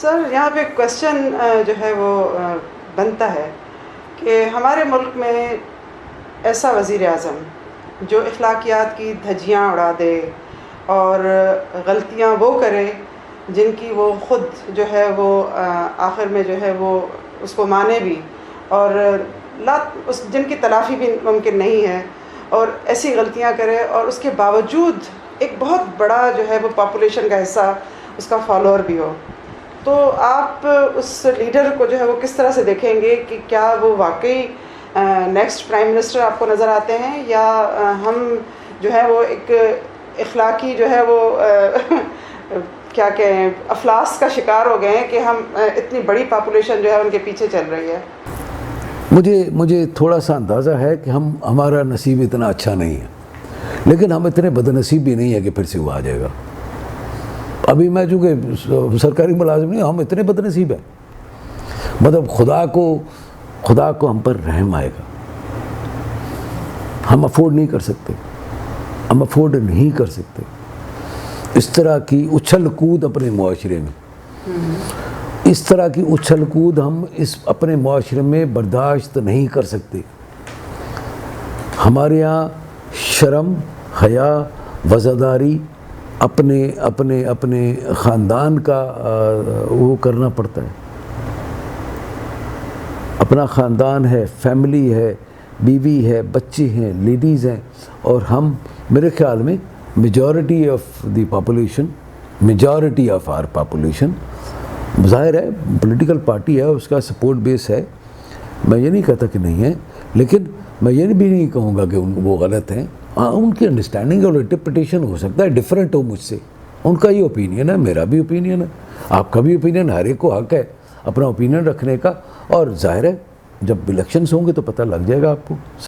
سر یہاں پہ کوشچن جو ہے وہ بنتا ہے کہ ہمارے ملک میں ایسا وزیر اعظم جو اخلاقیات کی دھجیاں اڑا دے اور غلطیاں وہ کرے جن کی وہ خود جو ہے وہ آخر میں جو ہے وہ اس کو مانے بھی اور جن کی تلافی بھی ممکن نہیں ہے، اور ایسی غلطیاں کرے اور اس کے باوجود ایک بہت بڑا جو ہے وہ پاپولیشن کا حصہ اس کا فالوور بھی ہو، تو آپ اس لیڈر کو جو ہے وہ کس طرح سے دیکھیں گے کہ کیا وہ واقعی نیکسٹ پرائم منسٹر آپ کو نظر آتے ہیں، یا ہم جو ہے وہ ایک اخلاقی جو ہے وہ کیا کہیں افلاس کا شکار ہو گئے ہیں کہ ہم اتنی بڑی پاپولیشن جو ہے ان کے پیچھے چل رہی ہے؟ مجھے تھوڑا سا اندازہ ہے کہ ہمارا نصیب اتنا اچھا نہیں ہے، لیکن ہم اتنے بد نصیب بھی نہیں ہے کہ پھر سے وہ آ جائے گا۔ ابھی میں چونکہ سرکاری ملازم نہیں، ہم اتنے بد نصیب ہیں، مطلب خدا کو ہم پر رحم آئے گا۔ ہم افورڈ نہیں کر سکتے اس طرح کی اچھل کود اپنے معاشرے میں، اس طرح کی اچھل کود ہم اپنے معاشرے میں برداشت نہیں کر سکتے۔ ہمارے یہاں شرم، حیا، وزاداری، اپنے خاندان کا وہ کرنا پڑتا ہے۔ اپنا خاندان ہے، فیملی ہے، بیوی ہے، بچے ہیں، لیڈیز ہیں، اور ہم میرے خیال میں میجورٹی آف آر پاپولیشن، ظاہر ہے پولیٹیکل پارٹی ہے، اس کا سپورٹ بیس ہے، میں یہ نہیں کہتا کہ نہیں ہے، لیکن میں یہ بھی نہیں کہوں گا کہ وہ غلط ہیں۔ ان کی انڈرسٹینڈنگ اور انٹرپریٹیشن ہو سکتا ہے ڈیفرنٹ ہو مجھ سے، ان کا یہ اوپینین ہے، میرا بھی اوپینین ہے، آپ کا بھی اوپینین، ہر ایک کو حق ہے اپنا اوپینین رکھنے کا، اور ظاہر ہے جب الیکشنز ہوں گے تو پتہ لگ جائے گا آپ کو۔